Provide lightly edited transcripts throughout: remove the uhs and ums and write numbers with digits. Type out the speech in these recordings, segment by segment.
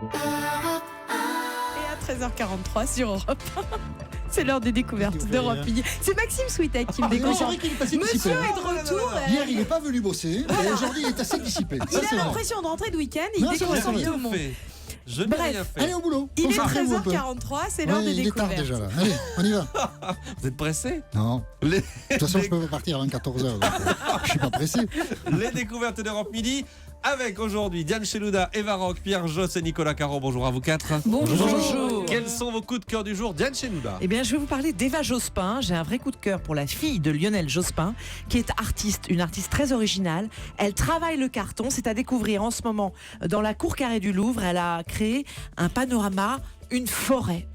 Et à 13h43 sur Europe 1. C'est l'heure des découvertes d'Europe Midi. C'est Maxime Switek qui me découvre. C'est vrai qu'il est assez Monsieur dissipé. est de retour. Hier, il n'est pas venu bosser. Et aujourd'hui, il est assez dissipé. Il a l'impression de rentrer de week-end. Il Non, c'est vrai, déconcentre c'est tout le monde. Je n'ai Bref. rien fait. Allez au boulot. Il est Concentrez-vous un peu. 13h43, c'est l'heure des Il est tard découvertes. déjà là. Allez, on y va. Vous êtes pressés? Non. Les... De toute façon, je peux pas partir avant 14h. Je suis pas pressé. Les découvertes d'Europe Midi. Avec aujourd'hui Diane Chelouda, Eva Rock, Pierre Josse et Nicolas Caron. Bonjour à vous quatre. Bonjour. Quels sont vos coups de cœur du jour, Diane Chelouda? Eh bien, je vais vous parler d'Eva Jospin. J'ai un vrai coup de cœur pour la fille de Lionel Jospin, qui est artiste, une artiste très originale. Elle travaille le carton, c'est à découvrir en ce moment dans la cour carrée du Louvre. Elle a créé un panorama, une forêt.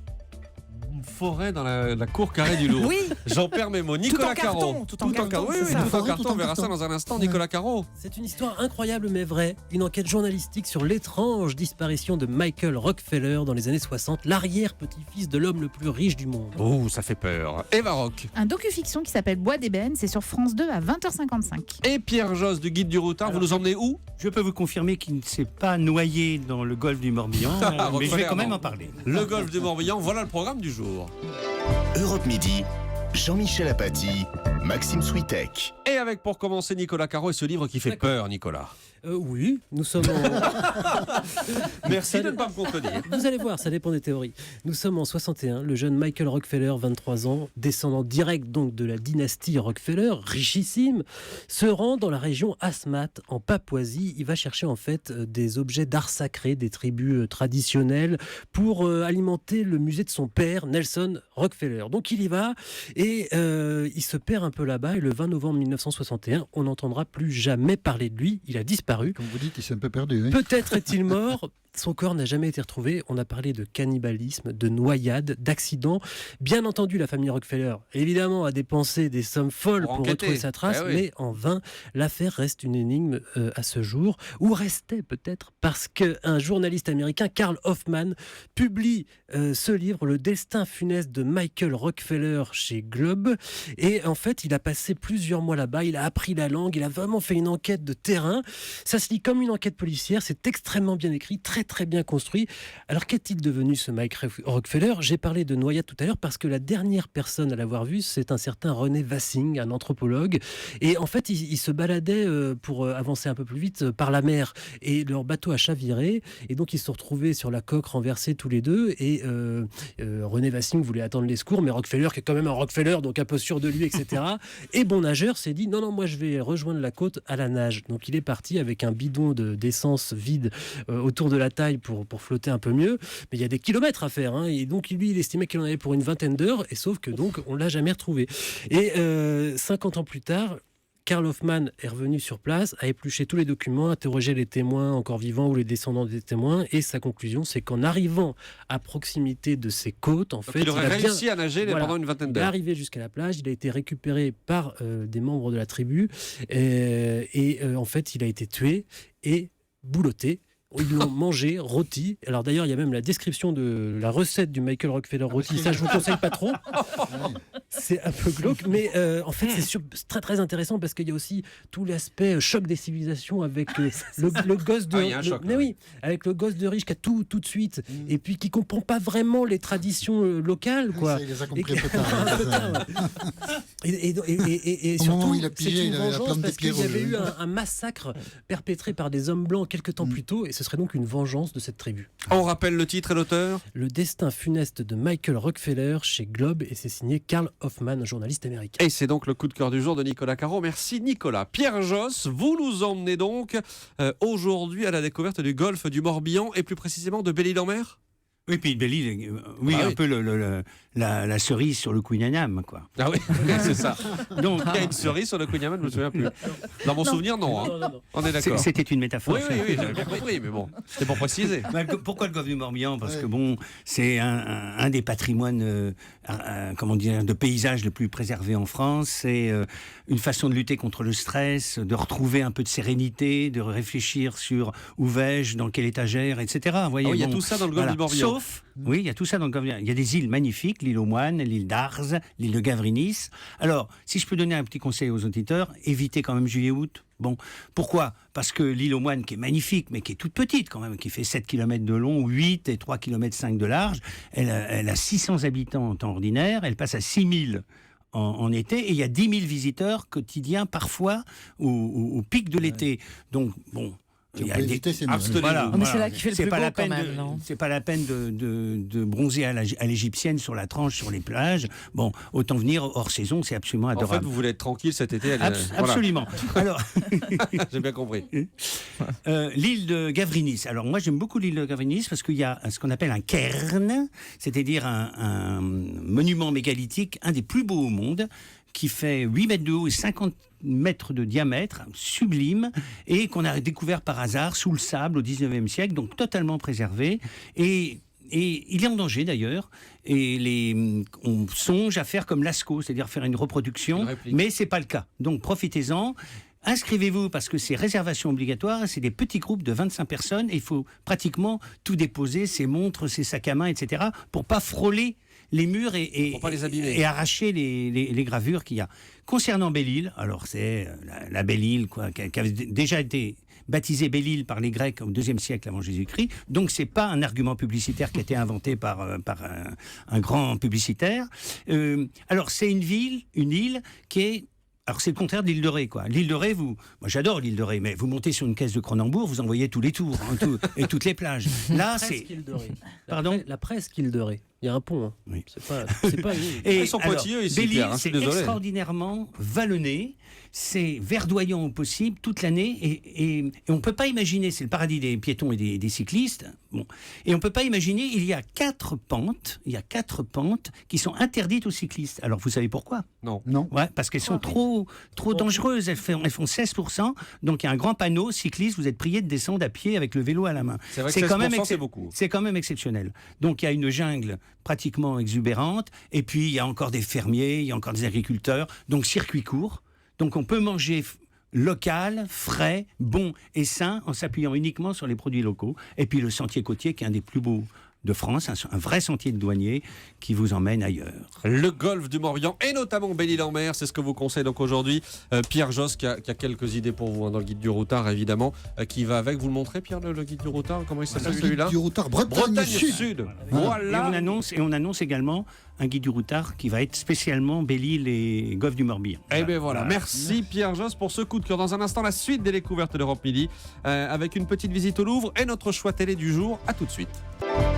Une forêt dans la cour carrée du Louvre. Oui. J'en perds mes mots. Nicolas Caron. Tout en carton, Oui, c'est oui, ça. tout en Tout carton. en On verra carton. ça dans un instant. Nicolas Caron. C'est une histoire incroyable mais vraie, une enquête journalistique sur l'étrange disparition de Michael Rockefeller dans les années 60, l'arrière-petit-fils de l'homme le plus riche du monde. Oh, ça fait peur. Eva Rock. Un docu-fiction qui s'appelle Bois d'ébène, c'est sur France 2 à 20h55. Et Pierre Josse du Guide du Routard. Vous nous emmenez où? Je peux vous confirmer qu'il ne s'est pas noyé dans le golfe du Morbihan, mais je vais quand même en parler. Le golfe du Morbihan. Voilà le programme du jour. Europe Midi, Jean-Michel Apathy, Maxime Switek. Et avec pour commencer Nicolas Caron et ce livre qui fait peur, Nicolas. Oui, nous sommes Merci de ne pas me contredire. Vous allez voir, ça dépend des théories. Nous sommes en 61, le jeune Michael Rockefeller, 23 ans, descendant direct donc de la dynastie Rockefeller, richissime, se rend dans la région Asmat, en Papouasie. Il va chercher en fait des objets d'art sacré, des tribus traditionnelles, pour alimenter le musée de son père, Nelson Rockefeller. Donc il y va et il se perd un peu là-bas. Et le 20 novembre 1961, on n'entendra plus jamais parler de lui. Il a disparu. Comme vous dites, il s'est un peu perdu. Oui. Peut-être est-il mort. Son corps n'a jamais été retrouvé. On a parlé de cannibalisme, de noyade, d'accident. Bien entendu, la famille Rockefeller, évidemment, a dépensé des sommes folles pour enquêter. retrouver sa trace, Eh oui. mais en vain. L'affaire reste une énigme à ce jour, ou restait peut-être parce qu'un journaliste américain, Carl Hoffman, publie ce livre, Le destin funeste de Michael Rockefeller, chez Globe. Et en fait, il a passé plusieurs mois là-bas, il a appris la langue, il a vraiment fait une enquête de terrain. Ça se lit comme une enquête policière, c'est extrêmement bien écrit, très bien construit. Alors qu'est-il devenu ce Mike Rockefeller? J'ai parlé de noyade tout à l'heure parce que la dernière personne à l'avoir vu, c'est un certain René Vassing, un anthropologue. Et en fait, il se baladait pour avancer un peu plus vite par la mer. Et leur bateau a chaviré. Et donc, ils se sont retrouvés sur la coque renversée tous les deux. Et René Vassing voulait attendre les secours, mais Rockefeller, qui est quand même un Rockefeller, donc un peu sûr de lui, etc. Et bon nageur s'est dit, non, moi je vais rejoindre la côte à la nage. Donc il est parti avec un bidon d'essence vide autour de la taille pour flotter un peu mieux, mais il y a des kilomètres à faire, hein, et donc lui il estimait qu'il en avait pour une vingtaine d'heures, et sauf que donc on l'a jamais retrouvé. Et 50 ans plus tard, Carl Hoffman est revenu sur place, a épluché tous les documents, interrogé les témoins encore vivants ou les descendants des témoins, et sa conclusion, c'est qu'en arrivant à proximité de ces côtes, en fait, il aurait a bien- réussi à nager pendant une vingtaine il est d'heures. arrivé jusqu'à la plage, il a été récupéré par des membres de la tribu, et en fait, il a été tué et boulotté. Ils l'ont mangé, rôti. Alors d'ailleurs, il y a même la description de la recette du Michael Rockefeller rôti. Ça, je vous conseille pas trop. C'est un peu glauque, mais en fait, c'est très très intéressant parce qu'il y a aussi tout l'aspect choc des civilisations avec le gosse de. Ah, il y a un choc, mais là. oui, avec le gosse de riche qui a tout de suite et puis qui comprend pas vraiment les traditions locales, quoi. Ça, il les a compris Et- un peu tard. un peu tard, ouais. Et Au moment surtout, où il a pigé, c'est une il avait la vengeance plante des parce pieds qu'il y avait rouges. eu un massacre perpétré par des hommes blancs quelques temps plus tôt, et ce serait donc une vengeance de cette tribu. On rappelle le titre et l'auteur. Le destin funeste de Michael Rockefeller chez Globe, et c'est signé Carl Hoffman, un journaliste américain. Et c'est donc le coup de cœur du jour de Nicolas Caron. Merci Nicolas. Pierre Josse, vous nous emmenez donc aujourd'hui à la découverte du golfe du Morbihan et plus précisément de Belle-Île-en-Mer. Oui, puis Belle-Île, oui, Ah un oui. peu la cerise sur le quinanam, quoi. Ah oui, c'est ça. Donc, Il y a une cerise sur le Cunyaman, je me souviens plus. Dans mon souvenir, non. Hein. Non. On est d'accord. c'était une métaphore. Oui, ça. oui, oui, j'avais bien compris, mais bon, c'était pour préciser. Pourquoi le golfe du Morbihan? Parce que bon, c'est un des patrimoines, comment dire, de paysages les plus préservés en France. C'est une façon de lutter contre le stress, de retrouver un peu de sérénité, de réfléchir sur où vais-je, dans quelle étagère, etc. Vous voyez, Ah oui, il y a bon, tout ça dans le golfe du Morbihan. Sauf, oui, il y a tout ça dans le golfe. Il y a des îles magnifiques, l'île aux Moines, l'île d'Arz, l'île de Gavrinis. Alors, si je peux donner un petit conseil aux auditeurs, évitez quand même juillet-août. Bon, pourquoi ? Parce que l'île aux Moines, qui est magnifique, mais qui est toute petite quand même, qui fait 7 km de long, 8 et 3 km 5 de large, elle a 600 habitants en temps ordinaire, elle passe à 6000 en été, et il y a 10 000 visiteurs quotidiens parfois au pic de l'été. Donc, bon... Si on peut éviter, c'est mieux. Absolument. Voilà, Mais c'est là qu'il fait le c'est plus pas beau la quand peine même, non ? c'est pas la peine de bronzer à l'égyptienne sur la tranche, sur les plages. Bon, autant venir hors saison, c'est absolument En fait, adorable. vous voulez être tranquille cet été. Voilà. Absolument. Alors, J'ai bien compris. l'île de Gavrinis. Alors moi, j'aime beaucoup l'île de Gavrinis parce qu'il y a ce qu'on appelle un cairn, c'est-à-dire un monument mégalithique, un des plus beaux au monde, qui fait 8 mètres de haut et 50 mètres de diamètre, sublime, et qu'on a découvert par hasard sous le sable au 19e siècle, donc totalement préservé. Et il est en danger d'ailleurs. Et on songe à faire comme Lascaux, c'est-à-dire faire une reproduction, Une réplique. mais c'est pas le cas. Donc profitez-en. Inscrivez-vous parce que c'est réservation obligatoire, c'est des petits groupes de 25 personnes et il faut pratiquement tout déposer, ses montres, ses sacs à main, etc. pour pas frôler les murs Pour pas les abîmer. et arracher les gravures qu'il y a. Concernant Belle-Île, alors c'est la Belle-Île quoi, qui avait déjà été baptisée Belle-Île par les Grecs au IIe siècle avant Jésus-Christ, donc c'est pas un argument publicitaire qui a été inventé par un grand publicitaire. Alors c'est une île qui est... Alors c'est le contraire de l'île de Ré, quoi. L'île de Ré, moi j'adore l'île de Ré, mais vous montez sur une caisse de Cronenbourg, vous en voyez tous les tours et toutes les plages. Là, c'est... Presqu'île de Ré. Pardon ? La presqu'île de Ré. Il y a un pont. Hein. Oui. C'est pas une île. Et Ils sont pointilleux ici, Belle-Île, Pierre, hein, je suis c'est désolé. extraordinairement vallonné, c'est verdoyant au possible toute l'année, et on ne peut pas imaginer, c'est le paradis des piétons et des cyclistes, bon, et on ne peut pas imaginer, il y a 4 pentes qui sont interdites aux cyclistes. Alors vous savez pourquoi ? Non. Non. Ouais, parce qu'elles sont trop dangereuses, elles font 16%, donc il y a un grand panneau, cycliste, vous êtes prié de descendre à pied avec le vélo à la main. C'est vrai que 16%, c'est beaucoup. C'est quand même exceptionnel. Donc il y a une jungle pratiquement exubérante, et puis il y a encore des fermiers, il y a encore des agriculteurs, donc circuit court. Donc on peut manger local, frais, bon et sain en s'appuyant uniquement sur les produits locaux. Et puis le sentier côtier qui est un des plus beaux de France, un vrai sentier de douanier qui vous emmène ailleurs. Le golfe du Morbihan et notamment Belle-Île-en-Mer, c'est ce que vous conseille donc aujourd'hui. Pierre Josse qui a quelques idées pour vous dans le guide du routard évidemment, qui va avec. Vous le montrez Pierre, le guide du routard, comment il s'appelle celui-là ? Du routard Bretagne Sud. Voilà. Et on annonce également un guide du routard qui va être spécialement Belle-Île et golfe du Morbihan. Eh bien voilà, merci Pierre Josse pour ce coup de cœur. Dans un instant, la suite des découvertes d'Europe Midi, avec une petite visite au Louvre et notre choix télé du jour. À tout de suite.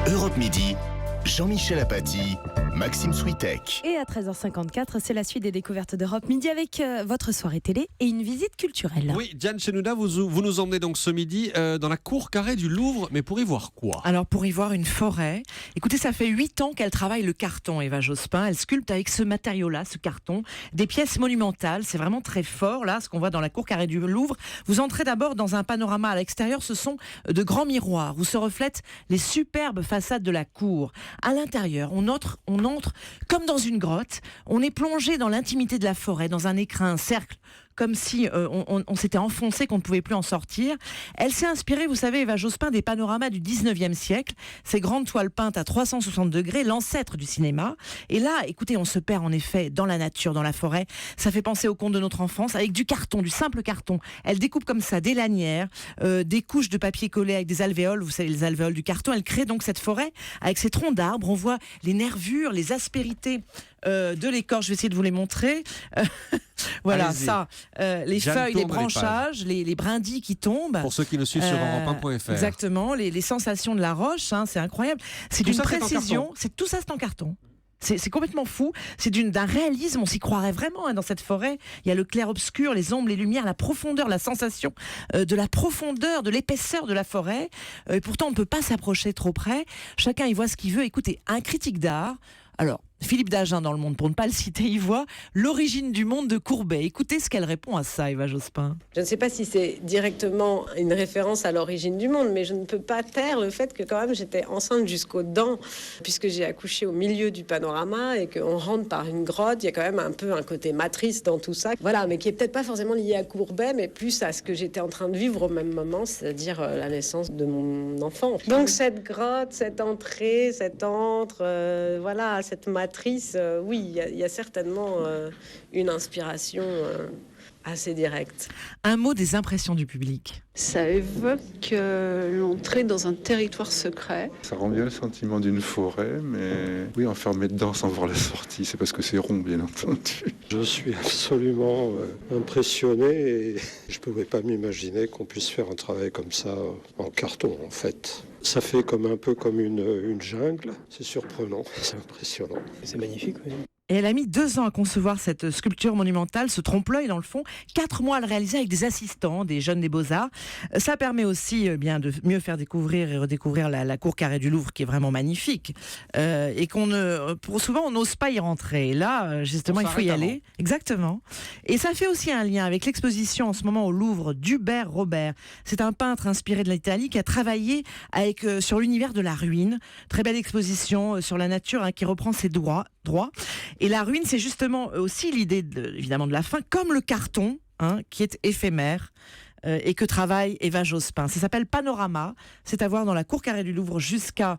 Europe Midi, Jean-Michel Apathy, Maxime Switek. Et à 13h54, c'est la suite des découvertes d'Europe Midi avec votre soirée télé et une visite culturelle. Oui, Diane Chenouda, vous nous emmenez donc ce midi dans la cour carrée du Louvre, mais pour y voir quoi ? Alors pour y voir une forêt, écoutez, ça fait 8 ans qu'elle travaille le carton, Eva Jospin. Elle sculpte avec ce matériau-là, ce carton, des pièces monumentales. C'est vraiment très fort, là, ce qu'on voit dans la cour carrée du Louvre. Vous entrez d'abord dans un panorama à l'extérieur. Ce sont de grands miroirs où se reflètent les superbes façades de la cour. À l'intérieur, on entre comme dans une grotte. On est plongé dans l'intimité de la forêt, dans un écrin, un cercle, comme si on s'était enfoncé, qu'on ne pouvait plus en sortir. Elle s'est inspirée, vous savez, Eva Jospin, des panoramas du 19e siècle, ces grandes toiles peintes à 360 degrés, l'ancêtre du cinéma. Et là, écoutez, on se perd en effet dans la nature, dans la forêt. Ça fait penser aux contes de notre enfance, avec du carton, du simple carton. Elle découpe comme ça des lanières, des couches de papier collé avec des alvéoles, vous savez, les alvéoles du carton. Elle crée donc cette forêt avec ses troncs d'arbres. On voit les nervures, les aspérités de l'écorce. Je vais essayer de vous les montrer. Voilà, allez-y. ça, les Jeanne feuilles, les tourne les branchages, les brindilles qui tombent. Pour ceux qui nous suivent sur europe1.fr. Exactement, les sensations de la roche, hein, c'est incroyable. C'est Tout d'une ça, c'est en précision, carton. tout ça c'est en carton. C'est complètement fou. C'est d'un réalisme, on s'y croirait vraiment hein, dans cette forêt. Il y a le clair-obscur, les ombres, les lumières, la profondeur, la sensation de la profondeur, de l'épaisseur de la forêt. Et pourtant, on ne peut pas s'approcher trop près. Chacun y voit ce qu'il veut. Écoutez, un critique d'art. Alors, Philippe Dagen dans Le Monde, pour ne pas le citer, y voit l'origine du monde de Courbet. Écoutez ce qu'elle répond à ça, Eva Jospin. Je ne sais pas si c'est directement une référence à l'origine du monde, mais je ne peux pas taire le fait que quand même j'étais enceinte jusqu'aux dents, puisque j'ai accouché au milieu du panorama et qu'on rentre par une grotte. Il y a quand même un peu un côté matrice dans tout ça. Voilà, mais qui est peut-être pas forcément lié à Courbet, mais plus à ce que j'étais en train de vivre au même moment, c'est-à-dire la naissance de mon enfant. Donc cette grotte, cette entrée, cet antre, voilà, cette matrice, oui, il y a certainement une inspiration assez directe. Un mot des impressions du public. Ça évoque l'entrée dans un territoire secret. Ça rend bien le sentiment d'une forêt, mais oui, enfermé dedans sans voir la sortie, c'est parce que c'est rond, bien entendu. Je suis absolument impressionné et je ne pouvais pas m'imaginer qu'on puisse faire un travail comme ça en carton, en fait. Ça fait un peu comme une jungle, c'est surprenant, c'est impressionnant. C'est magnifique, oui. Et elle a mis 2 ans à concevoir cette sculpture monumentale, ce trompe-l'œil dans le fond. 4 mois à le réaliser avec des assistants, des jeunes des Beaux-Arts. Ça permet aussi bien de mieux faire découvrir et redécouvrir la cour carrée du Louvre, qui est vraiment magnifique. Et souvent, on n'ose pas y rentrer. Et là, justement, il faut y aller. Exactement. Et ça fait aussi un lien avec l'exposition en ce moment au Louvre d'Hubert Robert. C'est un peintre inspiré de l'Italie qui a travaillé sur l'univers de la ruine. Très belle exposition sur la nature qui reprend ses droits. Et la ruine, c'est justement aussi l'idée évidemment de la fin, comme le carton, qui est éphémère. Et que travaille Eva Jospin. Ça s'appelle Panorama, c'est à voir dans la cour carrée du Louvre jusqu'à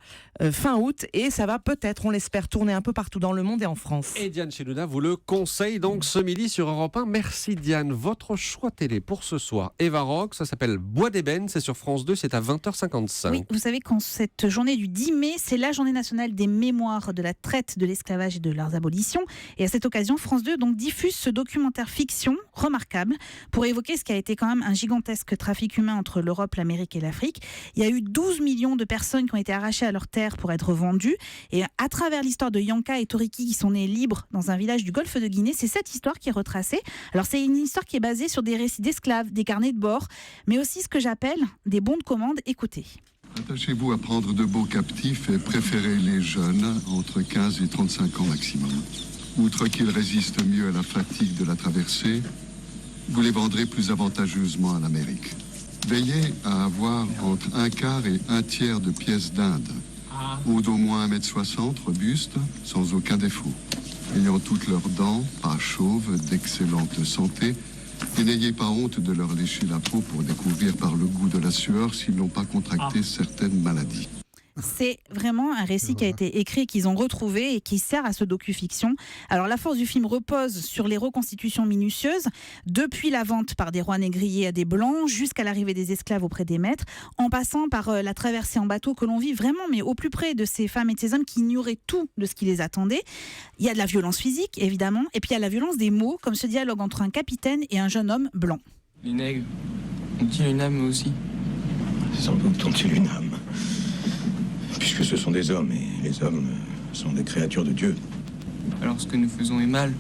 fin août, et ça va peut-être, on l'espère, tourner un peu partout dans le monde et en France. Et Diane Chélouna vous le conseille donc ce midi sur Europe 1. Merci Diane. Votre choix télé pour ce soir, Eva Rock, ça s'appelle Bois d'ébène, c'est sur France 2, c'est à 20h55. Oui, vous savez qu'en cette journée du 10 mai, c'est la journée nationale des mémoires de la traite, de l'esclavage et de leurs abolitions. Et à cette occasion, France 2 donc diffuse ce documentaire fiction remarquable pour évoquer ce qui a été quand même un gigantesque trafic humain entre l'Europe, l'Amérique et l'Afrique. Il y a eu 12 millions de personnes qui ont été arrachées à leurs terres pour être vendues. Et à travers l'histoire de Yanka et Toriki qui sont nés libres dans un village du golfe de Guinée, c'est cette histoire qui est retracée. Alors c'est une histoire qui est basée sur des récits d'esclaves, des carnets de bord, mais aussi ce que j'appelle des bons de commande. Écoutez. Attachez-vous à prendre de beaux captifs et préférez les jeunes entre 15 et 35 ans maximum. Outre qu'ils résistent mieux à la fatigue de la traversée, vous les vendrez plus avantageusement à l'Amérique. Veillez à avoir entre 1/4 et 1/3 de pièces d'Inde, haut d'au moins 1m60, robuste, sans aucun défaut, ayant toutes leurs dents, pas chauves, d'excellente santé, et n'ayez pas honte de leur lécher la peau pour découvrir par le goût de la sueur s'ils n'ont pas contracté certaines maladies. C'est vraiment un récit qui a été écrit, qu'ils ont retrouvé et qui sert à ce docu-fiction. Alors la force du film repose sur les reconstitutions minutieuses, depuis la vente par des rois négriers à des blancs, jusqu'à l'arrivée des esclaves auprès des maîtres, en passant par la traversée en bateau que l'on vit vraiment, mais au plus près de ces femmes et de ces hommes qui ignoraient tout de ce qui les attendait. Il y a de la violence physique, évidemment, et puis il y a la violence des mots, comme ce dialogue entre un capitaine et un jeune homme blanc. Les nègres ont-ils une âme aussi? Sans doute ont-ils une âme. Puisque ce sont des hommes, et les hommes sont des créatures de Dieu. Alors ce que nous faisons est mal?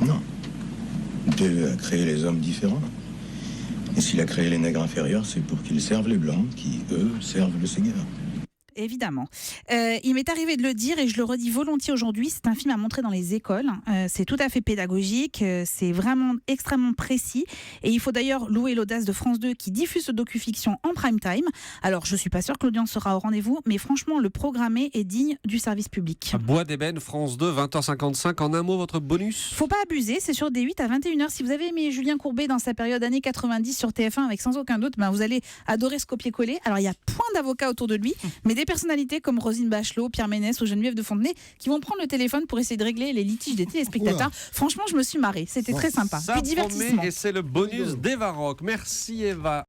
Non. Dieu a créé les hommes différents. Et s'il a créé les nègres inférieurs, c'est pour qu'ils servent les blancs, qui, eux, servent le Seigneur. Évidemment. Il m'est arrivé de le dire et je le redis volontiers aujourd'hui, c'est un film à montrer dans les écoles. C'est tout à fait pédagogique, c'est vraiment extrêmement précis. Et il faut d'ailleurs louer l'audace de France 2 qui diffuse ce docu-fiction en prime time. Alors, je ne suis pas sûre que l'audience sera au rendez-vous, mais franchement, le programmé est digne du service public. Bois d'ébène, France 2, 20h55. En un mot, votre bonus? Faut pas abuser, c'est sur D8 à 21h. Si vous avez aimé Julien Courbet dans sa période années 90 sur TF1 avec sans aucun doute, vous allez adorer ce copier-coller. Alors, il y a point d'avocats autour de lui, mais des personnalités comme Roselyne Bachelot, Pierre Ménès ou Geneviève de Fontenay qui vont prendre le téléphone pour essayer de régler les litiges des téléspectateurs. Franchement, je me suis marrée. C'était très sympa. Ça Puis divertissement. promet, et c'est le bonus d'Eva Rock. Merci Eva.